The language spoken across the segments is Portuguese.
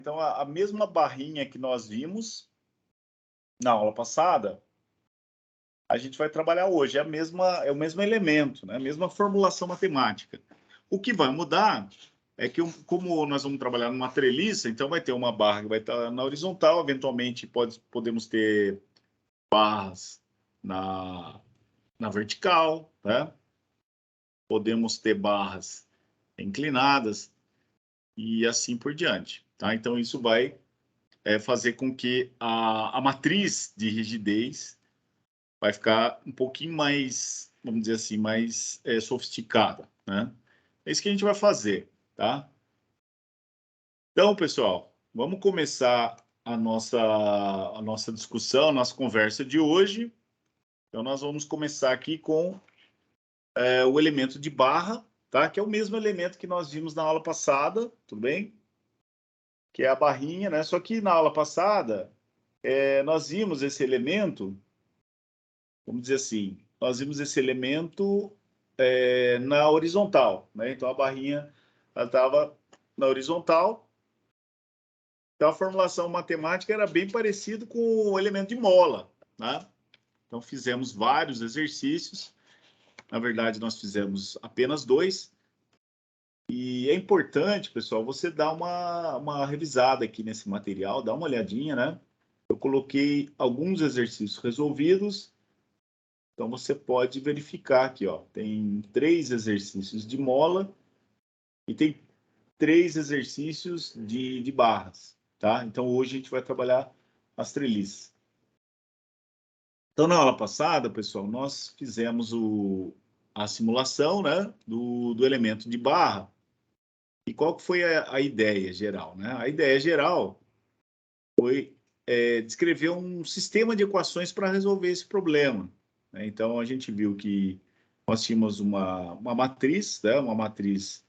Então, a mesma barrinha que nós vimos na aula passada, a gente vai trabalhar hoje. É o mesmo elemento, né? A mesma formulação matemática. O que vai mudar é que, como nós vamos trabalhar numa treliça, então vai ter uma barra que vai estar na horizontal, eventualmente podemos ter barras na vertical, né? Podemos ter barras inclinadas e assim por diante, tá? Então, isso vai fazer com que a matriz de rigidez vai ficar um pouquinho mais, vamos dizer assim, mais sofisticada, né? É isso que a gente vai fazer, tá? Então, pessoal, vamos começar a nossa discussão, a nossa conversa de hoje. Então, nós vamos começar aqui com o elemento de barra, tá? Que é o mesmo elemento que nós vimos na aula passada, tudo bem? Que é a barrinha, né? Só que na aula passada, nós vimos esse elemento, vamos dizer assim, nós vimos esse elemento na horizontal, né? Então, a barrinha estava na horizontal. Então, a formulação matemática era bem parecido com o elemento de mola, né? Então, fizemos vários exercícios. Na verdade, nós fizemos apenas 2. E é importante, pessoal, você dar uma revisada aqui nesse material, dar uma olhadinha, né? Eu coloquei alguns exercícios resolvidos. Então, você pode verificar aqui, ó. Tem 3 exercícios de mola e tem 3 exercícios de barras, tá? Então, hoje a gente vai trabalhar as treliças. Então, na aula passada, pessoal, nós fizemos a simulação, né, do elemento de barra. E qual que foi a ideia geral, né? A ideia geral foi descrever um sistema de equações para resolver esse problema, né? Então, a gente viu que nós tínhamos uma matriz, né, uma matriz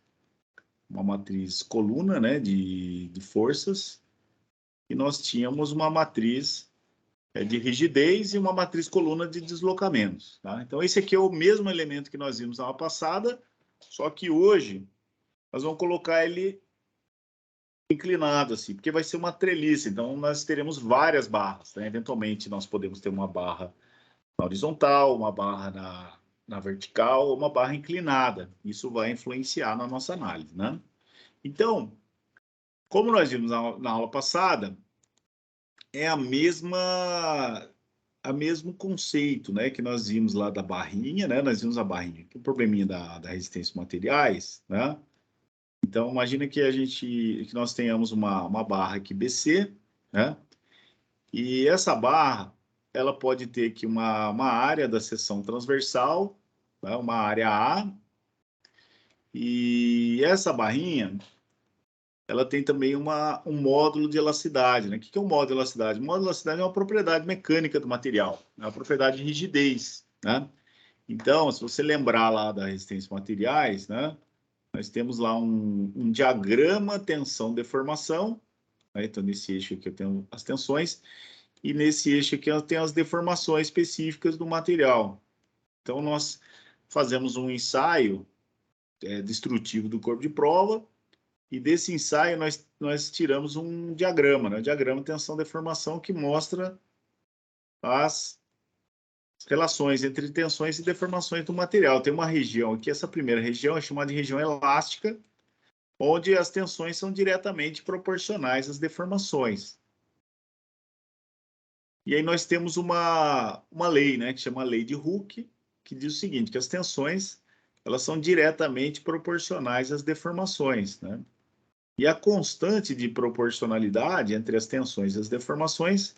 coluna, né, de forças, e nós tínhamos uma matriz de rigidez e uma matriz coluna de deslocamentos, tá? Então, esse aqui é o mesmo elemento que nós vimos na aula passada, só que hoje nós vamos colocar ele inclinado, assim, porque vai ser uma treliça, então nós teremos várias barras, né? Eventualmente, nós podemos ter uma barra na horizontal, uma barra na vertical, uma barra inclinada. Isso vai influenciar na nossa análise, né? Então, como nós vimos na aula passada, é a mesmo conceito, né, que nós vimos lá da barrinha, né? Nós vimos a barrinha, que é o probleminha da resistência materiais, né? Então, imagina que nós tenhamos uma barra aqui BC, né? E essa barra, ela pode ter aqui uma área da seção transversal, né? Uma área A, e essa barrinha, ela tem também um módulo de elasticidade, né? O que é um módulo de elasticidade? O módulo de elasticidade é uma propriedade mecânica do material, é uma propriedade de rigidez, né? Então, se você lembrar lá da resistência de materiais, né? Nós temos lá um diagrama tensão-deformação, né? Então, nesse eixo aqui eu tenho as tensões, e nesse eixo aqui eu tenho as deformações específicas do material. Então, nós fazemos um ensaio destrutivo do corpo de prova, e desse ensaio nós tiramos um diagrama, né? O diagrama tensão-deformação, que mostra as relações entre tensões e deformações do material. Tem uma região aqui, essa primeira região é chamada de região elástica, onde as tensões são diretamente proporcionais às deformações. E aí nós temos uma lei, né, que chama a lei de Hooke, que diz o seguinte, que as tensões elas são diretamente proporcionais às deformações, né? E a constante de proporcionalidade entre as tensões e as deformações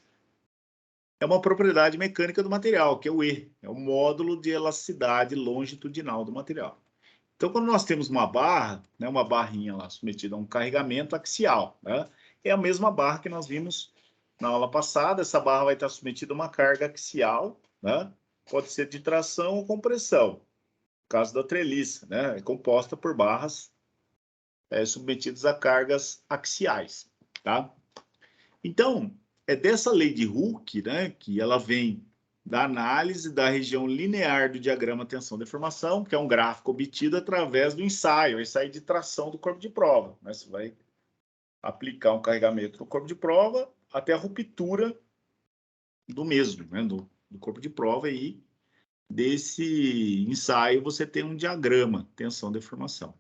é uma propriedade mecânica do material, que é o E, é o módulo de elasticidade longitudinal do material. Então, quando nós temos uma barra, né, uma barrinha lá submetida a um carregamento axial, né, é a mesma barra que nós vimos na aula passada. Essa barra vai estar submetida a uma carga axial, né, pode ser de tração ou compressão. No caso da treliça, né, é composta por barras submetidas a cargas axiais, tá? Então, é dessa lei de Hooke, né, que ela vem da análise da região linear do diagrama tensão-deformação, que é um gráfico obtido através do ensaio, o ensaio de tração do corpo de prova, né? Você vai aplicar um carregamento no corpo de prova até a ruptura do mesmo, né? Do corpo de prova, e desse ensaio você tem um diagrama, tensão, deformação.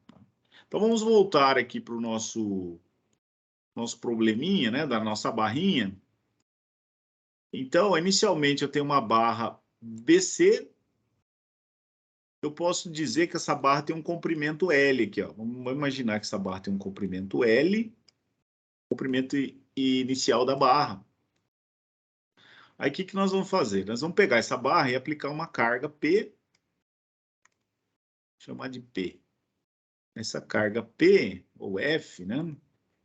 Então vamos voltar aqui para o nosso probleminha, né? Da nossa barrinha. Então, inicialmente eu tenho uma barra BC. Eu posso dizer que essa barra tem um comprimento L aqui, ó. Vamos imaginar que essa barra tem um comprimento L, comprimento inicial da barra. Aí o que nós vamos fazer? Nós vamos pegar essa barra e aplicar uma carga P, chamar de P. Essa carga P, ou F, né?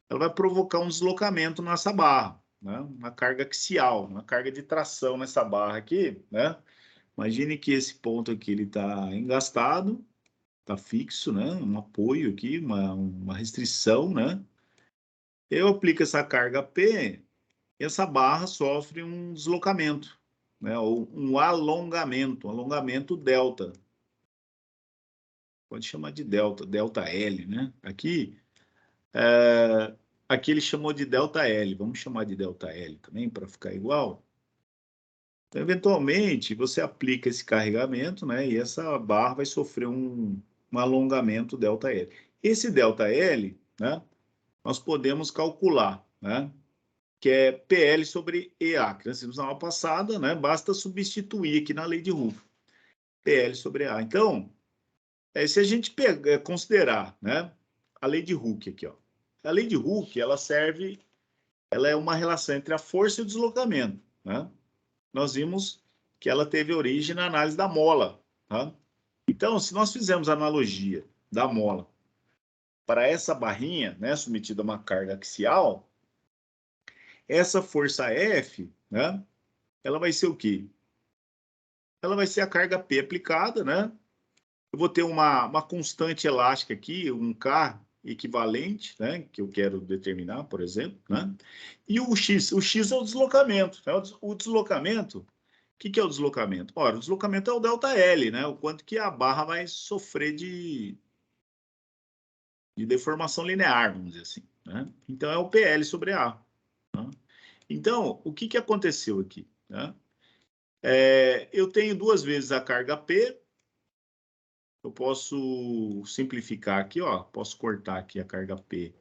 Ela vai provocar um deslocamento nessa barra, né? Uma carga axial, uma carga de tração nessa barra aqui, né? Imagine que esse ponto aqui ele está engastado, está fixo, né? Um apoio aqui, uma restrição, né? Eu aplico essa carga P e essa barra sofre um deslocamento, né? Ou um alongamento delta. Pode chamar de delta L, né? Aqui ele chamou de delta L. Vamos chamar de delta L também para ficar igual. Então, eventualmente, você aplica esse carregamento, né? E essa barra vai sofrer um alongamento delta L. Esse delta L, né? Nós podemos calcular, né? Que é PL sobre EA, que nós vimos na aula passada, né? Basta substituir aqui na lei de Hooke. PL sobre EA. Então, se a gente considerar, né? A lei de Hooke aqui, ó. A lei de Hooke, ela é uma relação entre a força e o deslocamento, né? Nós vimos que ela teve origem na análise da mola, tá? Então, se nós fizermos a analogia da mola para essa barrinha, né, submetida a uma carga axial, essa força F, né, ela vai ser o quê? Ela vai ser a carga P aplicada, né? Eu vou ter uma constante elástica aqui, um K equivalente, né, que eu quero determinar, por exemplo, né? E o X é o deslocamento, né? O deslocamento, o que é o deslocamento? Ora, o deslocamento é o delta L, né? O quanto que a barra vai sofrer de deformação linear, vamos dizer assim, né? Então, é o PL sobre A. Né? Então, o que aconteceu aqui? Né? Eu tenho duas vezes a carga P. Eu posso simplificar aqui, ó. Posso cortar aqui a carga P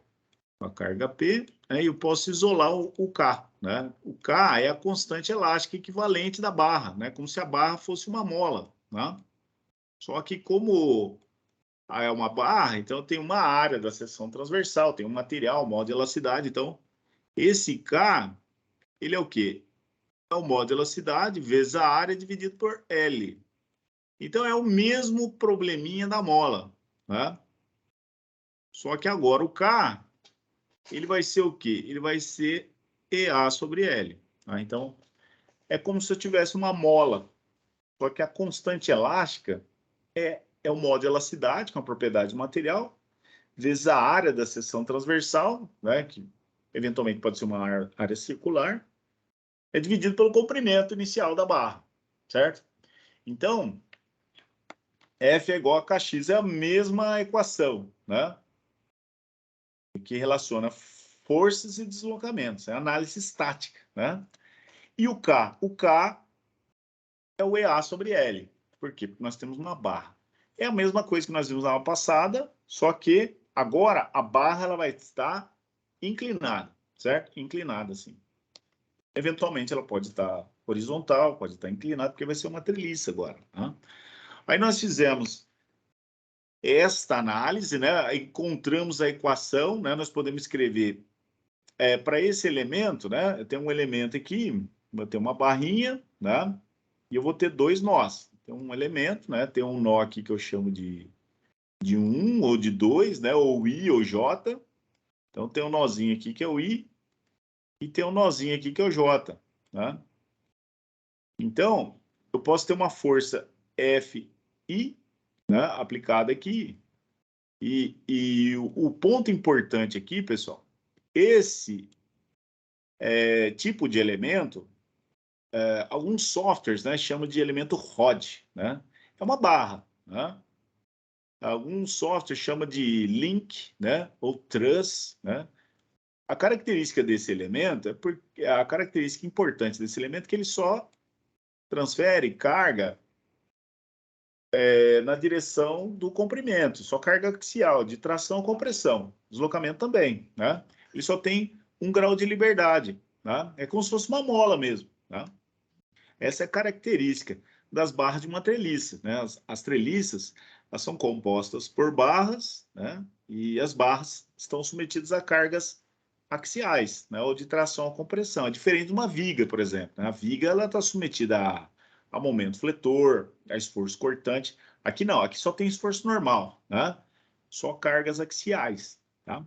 com a carga P, né? E eu posso isolar o K, né? O K é a constante elástica equivalente da barra, né? Como se a barra fosse uma mola, né? Só que como é uma barra, então tem uma área da seção transversal, tem um material, modo de elasticidade. Então, esse K, ele é o quê? É o modo de elasticidade vezes a área dividido por L. Então, é o mesmo probleminha da mola, né? Só que agora o K, ele vai ser o quê? Ele vai ser EA sobre L. Tá? Então, é como se eu tivesse uma mola, só que a constante elástica é o modo de elasticidade, que é uma propriedade do material, vezes a área da seção transversal, né, que eventualmente pode ser uma área circular, é dividido pelo comprimento inicial da barra, certo? Então, F é igual a Kx, é a mesma equação, né? Que relaciona forças e deslocamentos, é análise estática, né? E o K é o EA sobre L. Por quê? Porque nós temos uma barra. É a mesma coisa que nós vimos na aula passada, só que agora a barra ela vai estar inclinada, certo? Inclinada, assim. Eventualmente ela pode estar horizontal, pode estar inclinada, porque vai ser uma treliça agora. Tá? Aí nós fizemos esta análise, né? Encontramos a equação, né? Nós podemos escrever para esse elemento, né? Eu tenho um elemento aqui, vou ter uma barrinha, né? E eu vou ter dois nós. Tem um elemento, né? Tem um nó aqui que eu chamo de 1 ou de 2, né? Ou I ou J. Então tem um nozinho aqui que é o I e tem um nozinho aqui que é o J, né? Então, eu posso ter uma força FI, né, aplicada aqui. E o ponto importante aqui, pessoal, esse tipo de elemento, alguns softwares, né, chamam de elemento ROD, né? É uma barra, né? Alguns softwares chamam de link, né, ou truss, né? A característica desse elemento a característica importante desse elemento é que ele só transfere carga na direção do comprimento, só carga axial, de tração a compressão, deslocamento também, né? Ele só tem 1 grau de liberdade, né? É como se fosse uma mola mesmo, né? Essa é a característica das barras de uma treliça, né? As treliças, elas são compostas por barras, né? E as barras estão submetidas a cargas axiais, né? Ou de tração a compressão. É diferente de uma viga, por exemplo, né? A viga, ela está submetida a momento fletor, a esforço cortante. Aqui não, aqui só tem esforço normal, né? Só cargas axiais, tá?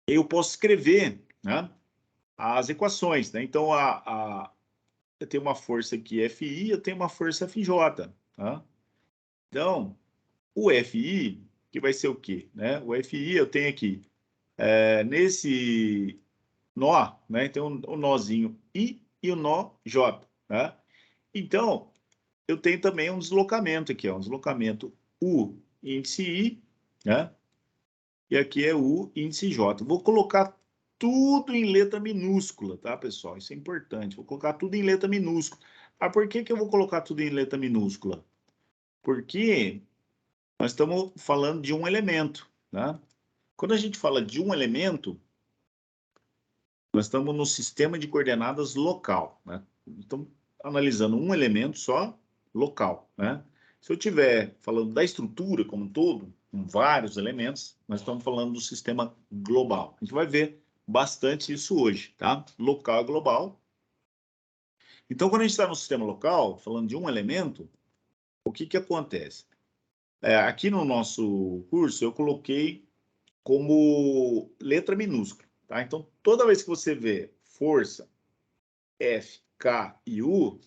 Eu posso escrever, né? As equações, né? Então, eu tenho uma força aqui FI, eu tenho uma força FJ, tá? Então, o FI, que vai ser o quê? Né? O FI eu tenho aqui, nesse nó, né? Então, o nozinho I e o nó J, né? Então, eu tenho também um deslocamento aqui, ó, um deslocamento U índice I, né? E aqui é U índice J. Vou colocar tudo em letra minúscula, tá, pessoal? Isso é importante. Vou colocar tudo em letra minúscula. Ah, por que que eu vou colocar tudo em letra minúscula? Porque nós estamos falando de um elemento, né? Quando a gente fala de um elemento, nós estamos no sistema de coordenadas local, né? Então, analisando um elemento só, local, né? Se eu estiver falando da estrutura como um todo, com vários elementos, nós estamos falando do sistema global. A gente vai ver bastante isso hoje, tá? Local e global. Então, quando a gente está no sistema local, falando de um elemento, o que que acontece? Aqui no nosso curso, eu coloquei como letra minúscula, tá? Então, toda vez que você vê força, F, K e U,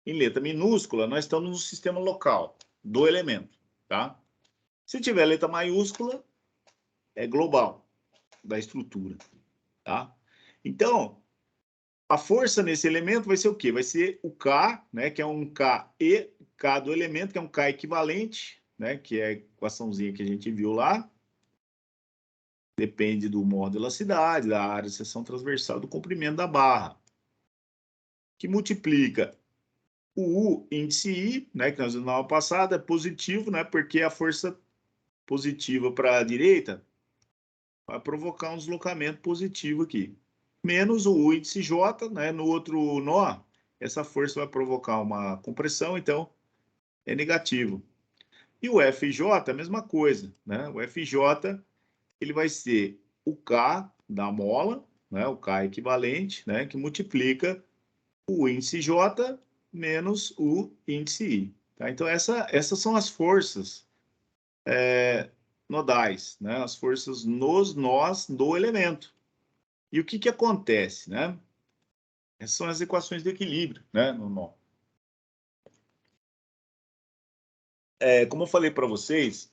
em letra minúscula, nós estamos no sistema local do elemento, tá? Se tiver letra maiúscula, é global, da estrutura, tá? Então, a força nesse elemento vai ser o quê? Vai ser o K, né, que é um K do elemento, que é um K equivalente, né, que é a equaçãozinha que a gente viu lá. Depende do modo de elasticidade, da área de seção transversal, do comprimento da barra, que multiplica o U índice I, né, que nós vimos na aula passada, é positivo, né, porque a força positiva para a direita vai provocar um deslocamento positivo aqui. Menos o U índice J, né, no outro nó, essa força vai provocar uma compressão, então é negativo. E o FJ, a mesma coisa, né? O FJ, ele vai ser o K da mola, né, o K equivalente, né, que multiplica o índice J menos o índice I. Tá? Então, essas são as forças nodais, né, as forças nos nós do elemento. E o que que acontece? Né? Essas são as equações de equilíbrio, né, no nó. Como eu falei para vocês,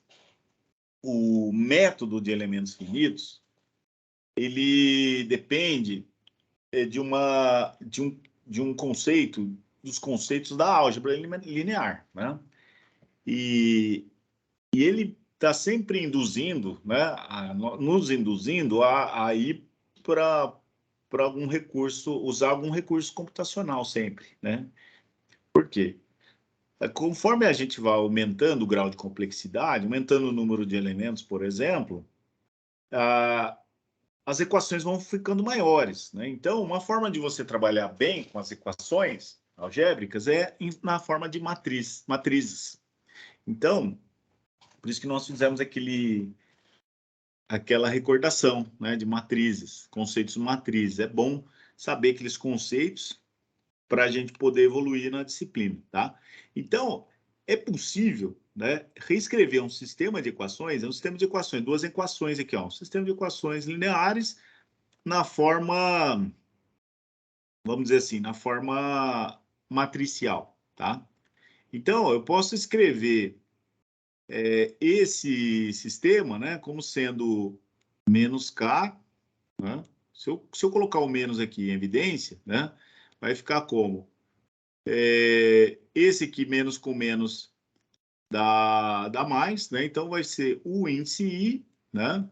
o método de elementos finitos, ele depende de um conceito, dos conceitos da álgebra linear, né? E ele está sempre induzindo, né, nos induzindo a ir para algum recurso, usar algum recurso computacional sempre, né? Por quê? Conforme a gente vai aumentando o grau de complexidade, aumentando o número de elementos, por exemplo, as equações vão ficando maiores, né? Então, uma forma de você trabalhar bem com as equações algébricas é na forma de matrizes. Então, por isso que nós fizemos aquela recordação, né, de matrizes, conceitos de matrizes. É bom saber aqueles conceitos para a gente poder evoluir na disciplina, tá? Então, é possível, né, reescrever um sistema de equações, duas equações aqui, ó, um sistema de equações lineares na forma, vamos dizer assim, na forma matricial, tá? Então, eu posso escrever esse sistema, né, como sendo menos K, né? Se eu colocar o menos aqui em evidência, né, vai ficar como? Esse aqui, menos com menos, dá mais, né? Então, vai ser o índice I, né?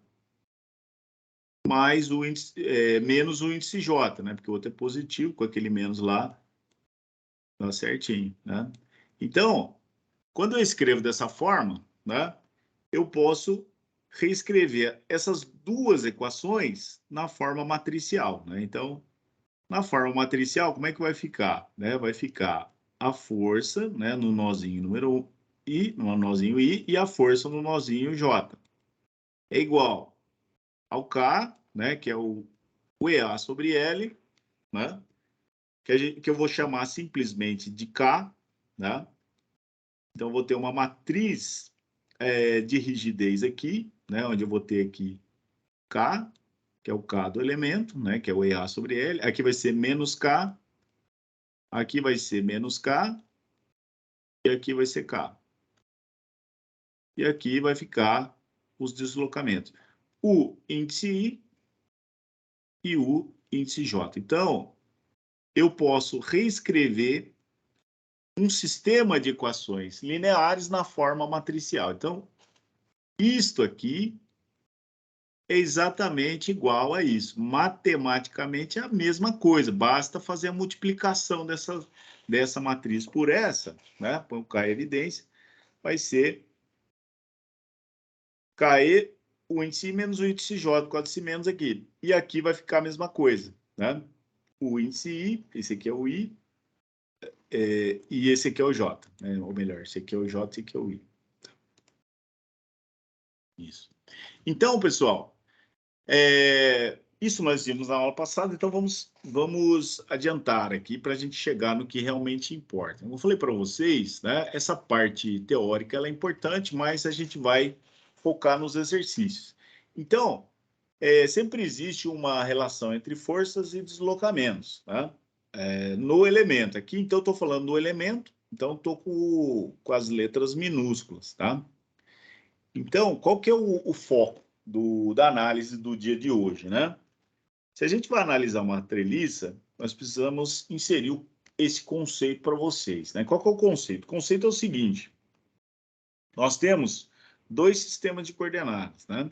mais o índice, menos o índice J, né? Porque o outro é positivo, com aquele menos lá, tá certinho, né? Então, quando eu escrevo dessa forma, né? Eu posso reescrever essas duas equações na forma matricial, né? Então, na forma matricial, como é que vai ficar? Né? Vai ficar a força, né, no nozinho número I, no nozinho I, e a força no nozinho J. É igual ao K, né, que é o EA sobre L, né, que eu vou chamar simplesmente de K, né? Então, eu vou ter uma matriz de rigidez aqui, né, onde eu vou ter aqui K, que é o K do elemento, né, que é o EA sobre L. Aqui vai ser menos K, aqui vai ser menos K, e aqui vai ser K. E aqui vai ficar os deslocamentos. O índice I e o índice J. Então, eu posso reescrever um sistema de equações lineares na forma matricial. Então, isto aqui é exatamente igual a isso. Matematicamente é a mesma coisa, basta fazer a multiplicação dessa matriz por essa, né? Põe o K em evidência, vai ser KE, o índice I menos o índice J, com esse menos aqui. E aqui vai ficar a mesma coisa, né? O índice I, esse aqui é o I, e esse aqui é o J, né? Ou melhor, esse aqui é o J e esse aqui é o I. Isso. Então, pessoal, isso nós vimos na aula passada, então vamos adiantar aqui para a gente chegar no que realmente importa. Como eu falei para vocês, né, essa parte teórica ela é importante, mas a gente vai focar nos exercícios. Então, sempre existe uma relação entre forças e deslocamentos, né? No elemento. Aqui, então, eu estou falando do elemento, então estou com as letras minúsculas, tá? Então, qual que é o foco da análise do dia de hoje, né? Se a gente vai analisar uma treliça, nós precisamos inserir esse conceito para vocês, né? Qual que é o conceito? O conceito é o seguinte: nós temos dois sistemas de coordenadas, né?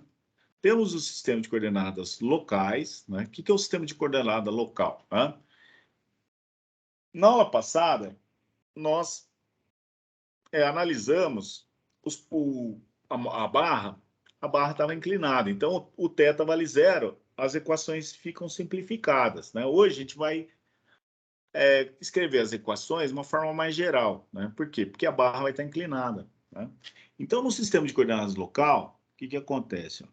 Temos o sistema de coordenadas locais, né? O que é o sistema de coordenada local, né? Na aula passada, nós analisamos a barra estava inclinada, então o θ vale zero, as equações ficam simplificadas, né? Hoje a gente vai escrever as equações de uma forma mais geral, né? Por quê? Porque a barra vai estar inclinada, né? Então, no sistema de coordenadas local, o que acontece?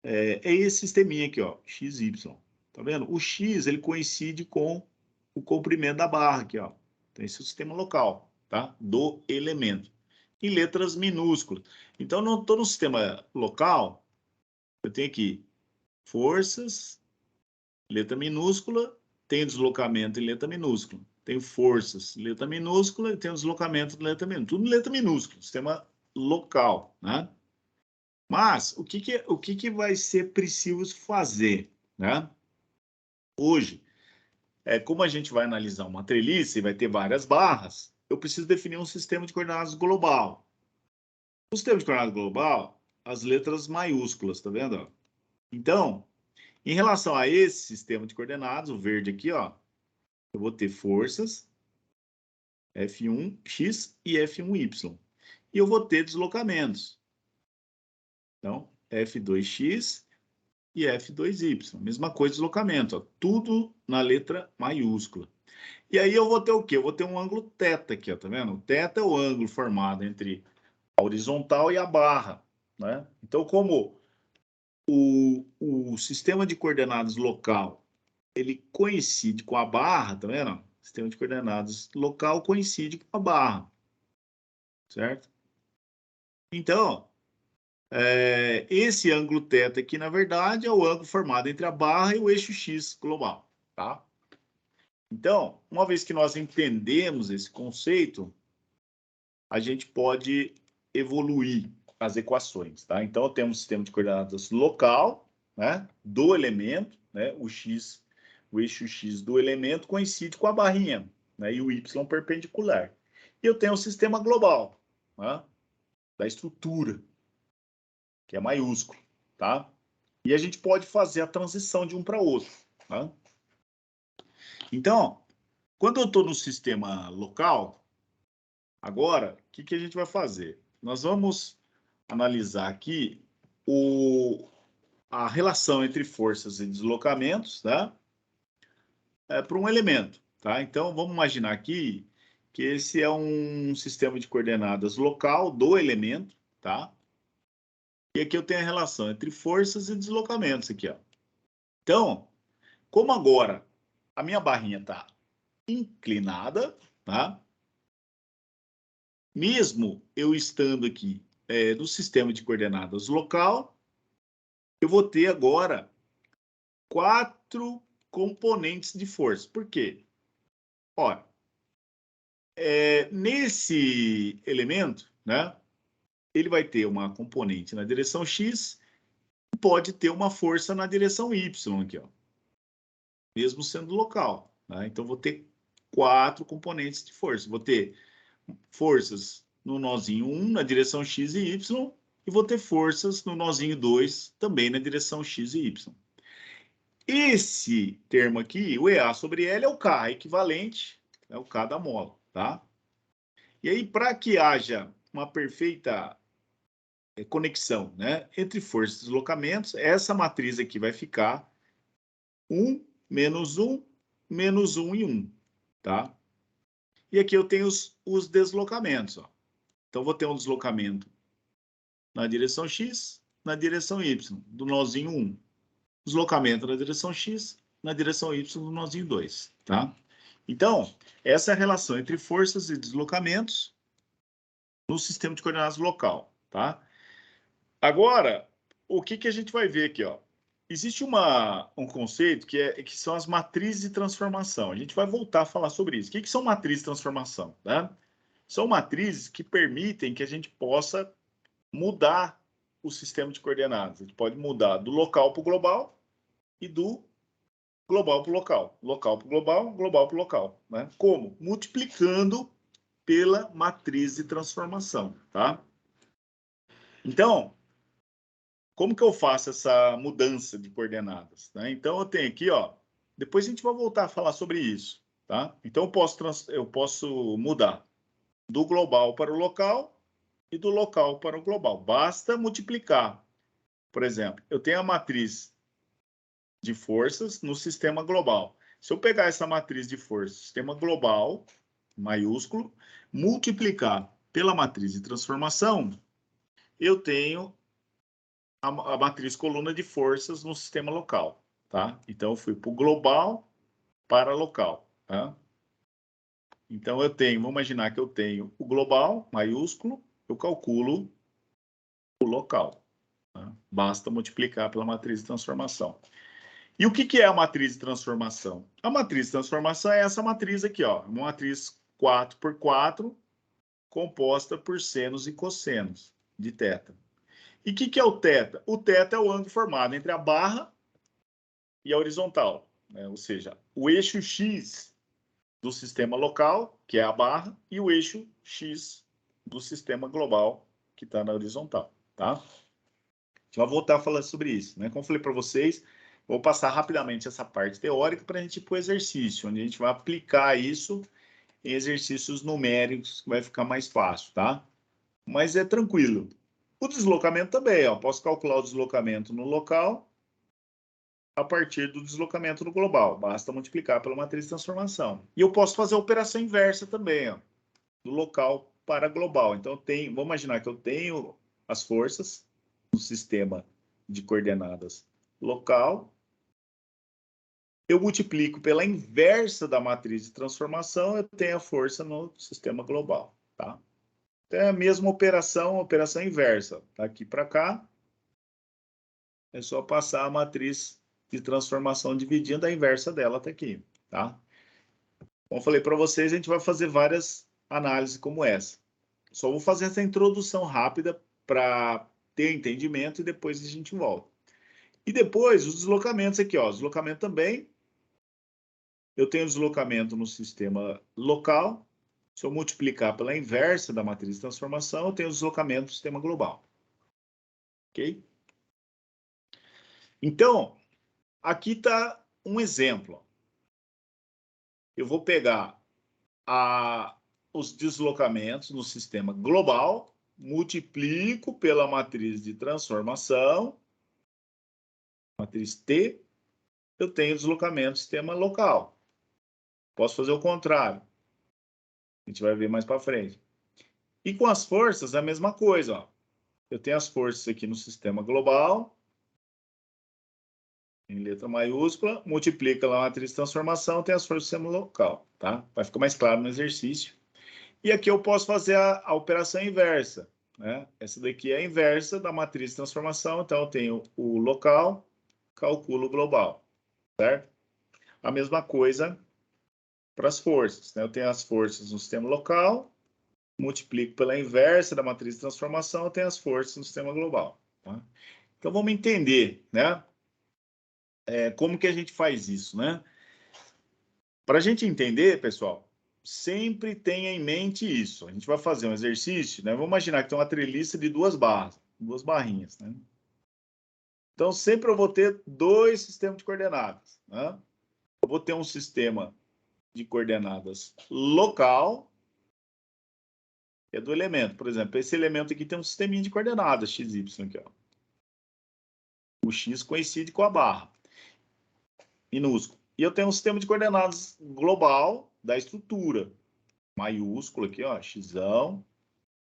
É esse sisteminha aqui, ó, x, y. Tá vendo? O x, ele coincide com o comprimento da barra aqui, ó. Então, esse é o sistema local, tá? Do elemento. Em letras minúsculas. Então, não estou no sistema local, eu tenho aqui forças, letra minúscula, tenho deslocamento em letra minúscula. Tenho forças, letra minúscula, e tenho deslocamento de letra minúscula. Tudo em letra minúscula, sistema local, né? Mas, o que vai ser preciso fazer, né? Hoje, como a gente vai analisar uma treliça e vai ter várias barras, eu preciso definir um sistema de coordenadas global. O sistema de coordenadas global, as letras maiúsculas, tá vendo? Então, em relação a esse sistema de coordenadas, o verde aqui, ó, eu vou ter forças, F1x e F1y. E eu vou ter deslocamentos. Então, F2x e F2y. Mesma coisa, deslocamento. Ó, tudo na letra maiúscula. E aí eu vou ter o quê? Eu vou ter um ângulo θ aqui, ó, tá vendo? O θ é o ângulo formado entre a horizontal e a barra, né? Então, como o sistema de coordenadas local, ele coincide com a barra, tá vendo? O sistema de coordenadas local coincide com a barra, certo? Então, esse ângulo θ aqui, na verdade, é o ângulo formado entre a barra e o eixo x global, tá? Então, uma vez que nós entendemos esse conceito, a gente pode evoluir as equações, tá? Então, temos um sistema de coordenadas local, né, do elemento, né, o eixo x do elemento coincide com a barrinha, né, e o y perpendicular. E eu tenho o sistema global, né, da estrutura, que é maiúsculo, tá? E a gente pode fazer a transição de um para outro. Tá? Então, quando eu estou no sistema local, agora, o que a gente vai fazer? Nós vamos analisar aqui a relação entre forças e deslocamentos, tá? Para um elemento. Tá? Então, vamos imaginar aqui que esse é um sistema de coordenadas local do elemento. Tá? E aqui eu tenho a relação entre forças e deslocamentos. Aqui, ó. Então, como agora a minha barrinha está inclinada, tá? Mesmo eu estando aqui no sistema de coordenadas local, eu vou ter agora 4 componentes de força. Por quê? Olha, nesse elemento, né, ele vai ter uma componente na direção X, pode ter uma força na direção Y aqui, ó, mesmo sendo local. Né? Então, vou ter 4 componentes de força. Vou ter forças no nozinho 1 na direção X e Y, e vou ter forças no nozinho 2 também na direção X e Y. Esse termo aqui, o EA sobre L, é o K, equivalente, é o K da mola, tá? E aí, para que haja uma perfeita conexão, né, entre forças e deslocamentos, essa matriz aqui vai ficar 1, menos 1, menos 1 e 1, tá? E aqui eu tenho os deslocamentos, ó. Então, vou ter um deslocamento na direção X, na direção Y, do nozinho 1. Deslocamento na direção X, na direção Y, do nozinho 2, tá? Então, essa é a relação entre forças e deslocamentos no sistema de coordenadas local, tá? Agora, o que a gente vai ver aqui, ó? Existe um conceito que são as matrizes de transformação. A gente vai voltar a falar sobre isso. O que são matrizes de transformação? Né? São matrizes que permitem que a gente possa mudar o sistema de coordenadas. A gente pode mudar do local para o global e do global para o local. Local para o global, global para o local. Né? Como? Multiplicando pela matriz de transformação. Tá? Então, como que eu faço essa mudança de coordenadas? Né? Então, eu tenho aqui, ó, depois a gente vai voltar a falar sobre isso. Tá? Então, eu posso mudar do global para o local e do local para o global. Basta multiplicar. Por exemplo, eu tenho a matriz de forças no sistema global. Se eu pegar essa matriz de forças, sistema global, maiúsculo, multiplicar pela matriz de transformação, eu tenho a matriz coluna de forças no sistema local. Tá? Então, eu fui para o global para local. Tá? Então, vamos imaginar que eu tenho o global, maiúsculo, eu calculo o local. Tá? Basta multiplicar pela matriz de transformação. E o que é a matriz de transformação? A matriz de transformação é essa matriz aqui, ó, uma matriz 4 por 4, composta por senos e cossenos de θ. E o que é o θ? O θ é o ângulo formado entre a barra e a horizontal, né? Ou seja, o eixo X do sistema local, que é a barra, e o eixo X do sistema global, que está na horizontal. Tá? A gente vai voltar a falar sobre isso. Né? Como eu falei para vocês, vou passar rapidamente essa parte teórica para a gente ir para o exercício, onde a gente vai aplicar isso em exercícios numéricos, que vai ficar mais fácil, tá? Mas é tranquilo. O deslocamento também, ó. Posso calcular o deslocamento no local a partir do deslocamento no global. Basta multiplicar pela matriz de transformação. E eu posso fazer a operação inversa também, ó, do local para global. Então, vamos imaginar que eu tenho as forças no sistema de coordenadas local, eu multiplico pela inversa da matriz de transformação, eu tenho a força no sistema global, tá? Então, é a mesma operação inversa. Daqui para cá, é só passar a matriz de transformação dividindo a inversa dela até aqui, tá? Como eu falei para vocês, a gente vai fazer várias análises como essa. Só vou fazer essa introdução rápida para ter entendimento e depois a gente volta. E depois, os deslocamentos aqui, ó. Deslocamento também. Eu tenho deslocamento no sistema local. Se eu multiplicar pela inversa da matriz de transformação, eu tenho deslocamento no sistema global. Ok? Então, aqui está um exemplo. Eu vou pegar os deslocamentos no sistema global, multiplico pela matriz de transformação, matriz T, eu tenho deslocamento do sistema local. Posso fazer o contrário. A gente vai ver mais para frente. E com as forças, é a mesma coisa. Ó. Eu tenho as forças aqui no sistema global, em letra maiúscula, multiplica lá a matriz de transformação, tem as forças do sistema local. Tá? Vai ficar mais claro no exercício. E aqui eu posso fazer a operação inversa. Né? Essa daqui é a inversa da matriz de transformação, então eu tenho o local, calculo o global. Certo? A mesma coisa para as forças. Né? Eu tenho as forças no sistema local, multiplico pela inversa da matriz de transformação, eu tenho as forças no sistema global. Tá? Então, vamos entender, né? Como que a gente faz isso, né? Para a gente entender, pessoal, sempre tenha em mente isso. A gente vai fazer um exercício, né? Vamos imaginar que tem uma treliça de duas barrinhas, né? Então, sempre eu vou ter dois sistemas de coordenadas, né? Eu vou ter um sistema de coordenadas local, que é do elemento. Por exemplo, esse elemento aqui tem um sisteminha de coordenadas, x, y, aqui, ó. O x coincide com a barra, minúsculo. E eu tenho um sistema de coordenadas global da estrutura, maiúsculo aqui, ó, xão,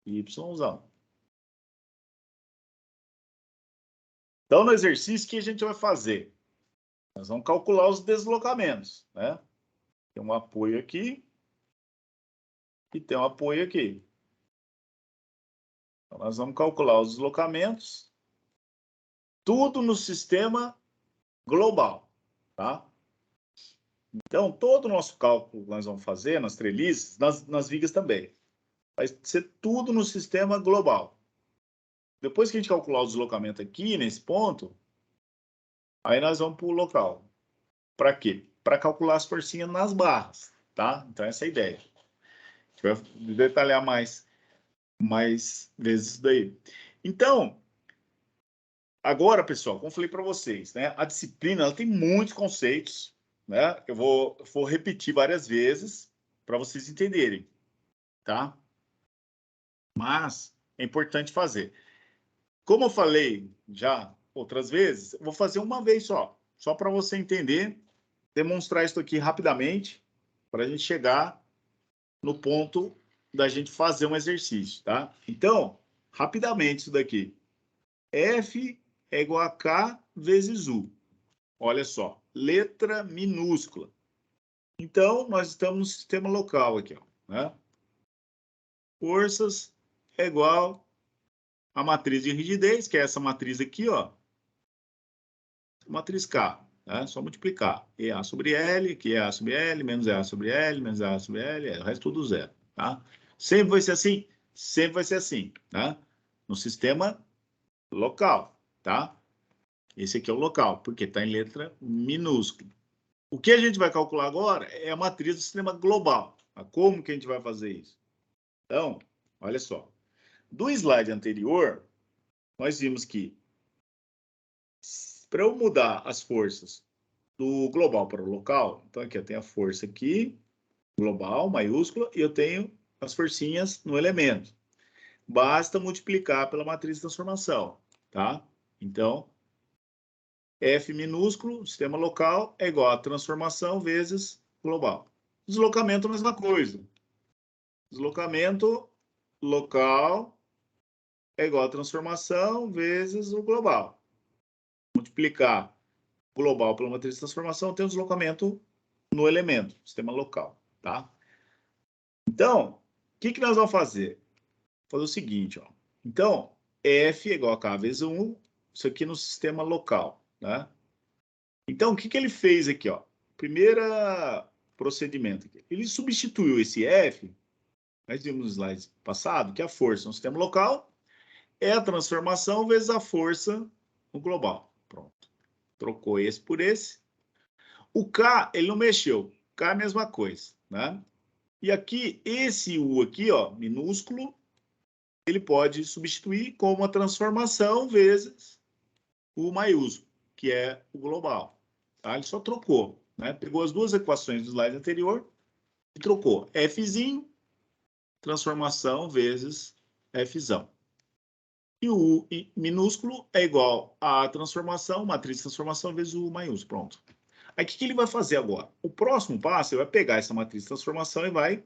yzão. Então, no exercício, o que a gente vai fazer? Nós vamos calcular os deslocamentos, né? Tem um apoio aqui e tem um apoio aqui. Então, nós vamos calcular os deslocamentos, tudo no sistema global, tá? Então, todo o nosso cálculo que nós vamos fazer nas treliças, nas vigas também, vai ser tudo no sistema global. Depois que a gente calcular o deslocamento aqui, nesse ponto, aí nós vamos para o local. Para quê? Para calcular as forcinhas nas barras, tá? Então, essa é a ideia. A gente vai detalhar mais vezes isso daí. Então, agora, pessoal, como eu falei para vocês, né? A disciplina ela tem muitos conceitos, né? Eu vou repetir várias vezes para vocês entenderem, tá? Mas é importante fazer. Como eu falei já outras vezes, eu vou fazer uma vez só para você entender, demonstrar isso aqui rapidamente, para a gente chegar no ponto da gente fazer um exercício, tá? Então, rapidamente isso daqui. F é igual a K vezes U. Olha só, letra minúscula. Então, nós estamos no sistema local aqui, ó, né? Forças é igual a matriz de rigidez, que é essa matriz aqui, ó. Matriz K, né? Só multiplicar. EA sobre L, que é A sobre L, menos EA sobre L, menos EA sobre L, o resto tudo zero, tá? Sempre vai ser assim? Sempre vai ser assim, tá? No sistema local, tá? Esse aqui é o local, porque está em letra minúscula. O que a gente vai calcular agora é a matriz do sistema global. Como que a gente vai fazer isso? Então, olha só. Do slide anterior, nós vimos que para eu mudar as forças do global para o local, então aqui eu tenho a força aqui, global, maiúscula, e eu tenho as forcinhas no elemento. Basta multiplicar pela matriz de transformação, tá? Então, F minúsculo, sistema local, é igual a transformação vezes global. Deslocamento, a mesma coisa. Deslocamento local é igual a transformação vezes o global. Multiplicar global pela matriz de transformação, tem o deslocamento no elemento, sistema local, tá? Então, o que nós vamos fazer? Vou fazer o seguinte, ó. Então, F é igual a K vezes 1, isso aqui no sistema local, né? Então, o que ele fez aqui, ó? Primeiro procedimento aqui. Ele substituiu esse F, nós vimos no slide passado, que a força no sistema local é a transformação vezes a força no global. Pronto. Trocou esse por esse. O K, ele não mexeu. K é a mesma coisa, né? E aqui, esse U aqui, ó, minúsculo, ele pode substituir como uma transformação vezes o maiúsculo, que é o global. Tá? Ele só trocou, né? Pegou as duas equações do slide anterior e trocou. Fzinho, transformação, vezes Fzão. E o U minúsculo é igual à transformação, matriz de transformação, vezes o U maiúsculo. Pronto. Aí, o que ele vai fazer agora? O próximo passo, ele vai pegar essa matriz de transformação e vai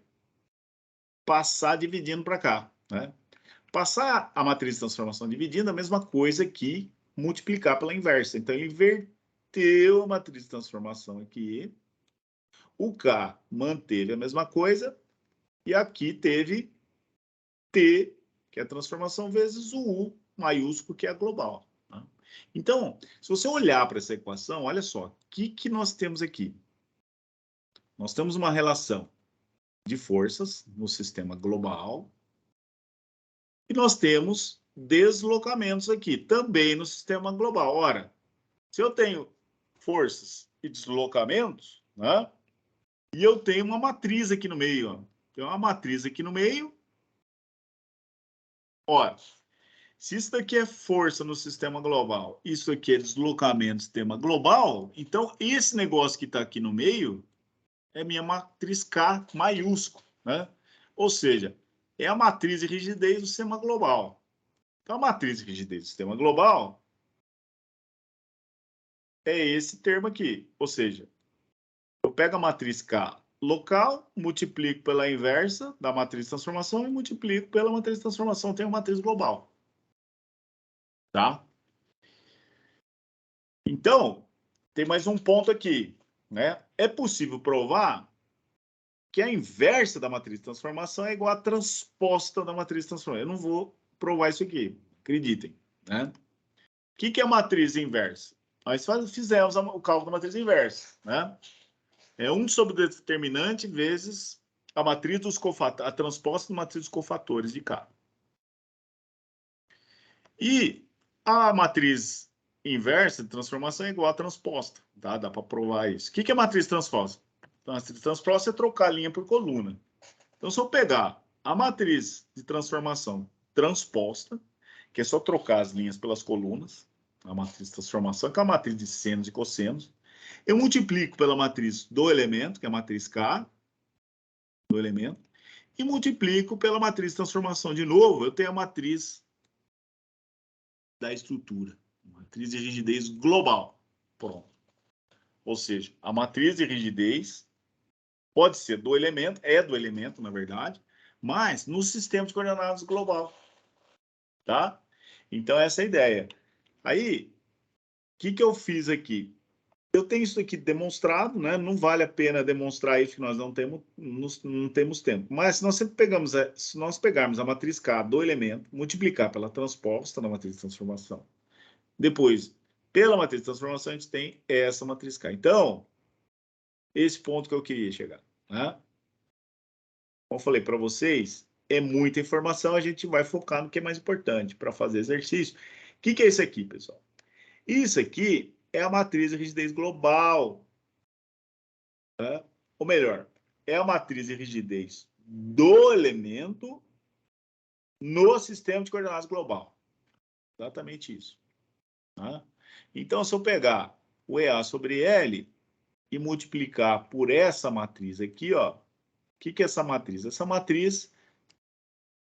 passar dividindo para cá, né? Passar a matriz de transformação dividindo é a mesma coisa que multiplicar pela inversa. Então, ele inverteu a matriz de transformação aqui. O K manteve a mesma coisa. E aqui teve T, que é a transformação, vezes o U maiúsculo, que é a global. Tá? Então, se você olhar para essa equação, olha só, o que nós temos aqui? Nós temos uma relação de forças no sistema global. E nós temos deslocamentos aqui, também no sistema global. Ora, se eu tenho forças e deslocamentos, né? E eu tenho uma matriz aqui no meio, ó. Tem uma matriz aqui no meio. Ora, se isso daqui é força no sistema global, isso aqui é deslocamento no sistema global, então esse negócio que está aqui no meio é minha matriz K maiúsculo, né? Ou seja, é a matriz de rigidez do sistema global. Então, a matriz de rigidez do sistema global é esse termo aqui. Ou seja, eu pego a matriz K local, multiplico pela inversa da matriz de transformação e multiplico pela matriz de transformação, tenho a matriz global. Tá? Então, tem mais um ponto aqui, né? É possível provar que a inversa da matriz de transformação é igual à transposta da matriz de transformação. Eu não vou provar isso aqui, acreditem, né? O que é a matriz inversa? Nós fizemos o cálculo da matriz inversa, né? É 1 sobre o determinante vezes a matriz dos cofatores, a transposta da matriz dos cofatores de K. E a matriz inversa de transformação é igual à transposta, tá? Dá para provar isso. O que é a matriz transposta? A matriz transposta é trocar linha por coluna. Então, se eu pegar a matriz de transformação transposta, que é só trocar as linhas pelas colunas, a matriz de transformação, que é a matriz de senos e cossenos, eu multiplico pela matriz do elemento, que é a matriz K, do elemento, e multiplico pela matriz de transformação de novo, eu tenho a matriz da estrutura, matriz de rigidez global. Pronto. Ou seja, a matriz de rigidez pode ser do elemento, é do elemento, na verdade, mas no sistema de coordenadas global. Tá? Então, essa é a ideia. Aí, o que eu fiz aqui? Eu tenho isso aqui demonstrado, né? Não vale a pena demonstrar isso, que nós não temos tempo. Mas se nós pegarmos a matriz K do elemento, multiplicar pela transposta da matriz de transformação, depois, pela matriz de transformação, a gente tem essa matriz K. Então, esse ponto que eu queria chegar, né? Como eu falei para vocês, é muita informação, a gente vai focar no que é mais importante para fazer exercício. O que é isso aqui, pessoal? Isso aqui é a matriz de rigidez global. Tá? Ou melhor, é a matriz de rigidez do elemento no sistema de coordenadas global. Exatamente isso. Tá? Então, se eu pegar o EA sobre L e multiplicar por essa matriz aqui, ó, o que é essa matriz? Essa matriz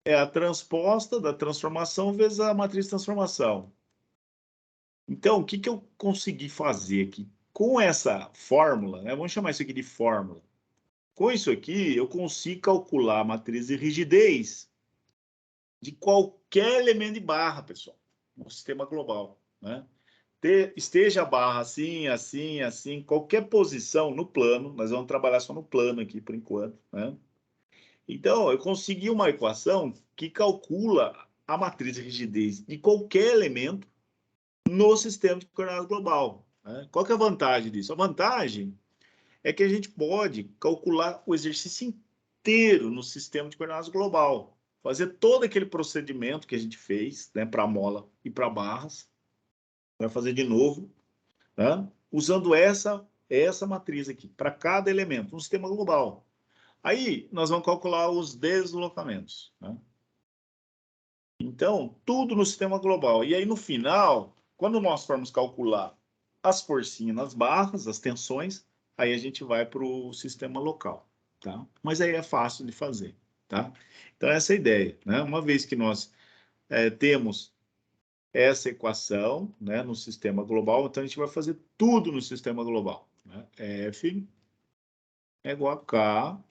é a transposta da transformação vezes a matriz de transformação. Então, o que eu consegui fazer aqui? Com essa fórmula, né? Vamos chamar isso aqui de fórmula. Com isso aqui, eu consigo calcular a matriz de rigidez de qualquer elemento de barra, pessoal, no sistema global, né? Esteja a barra assim, assim, assim, qualquer posição no plano, nós vamos trabalhar só no plano aqui por enquanto, né? Então, eu consegui uma equação que calcula a matriz de rigidez de qualquer elemento no sistema de coordenadas global, né? Qual que é a vantagem disso? A vantagem é que a gente pode calcular o exercício inteiro no sistema de coordenadas global, fazer todo aquele procedimento que a gente fez, né, para mola e para barras, vai fazer de novo, né, usando essa matriz aqui, para cada elemento, no sistema global. Aí, nós vamos calcular os deslocamentos, né? Então, tudo no sistema global. E aí, no final, quando nós formos calcular as forcinhas nas barras, as tensões, aí a gente vai para o sistema local, tá? Mas aí é fácil de fazer, tá? Então, essa é a ideia, né? Uma vez que nós temos essa equação, né, no sistema global, então a gente vai fazer tudo no sistema global, né? F é igual a K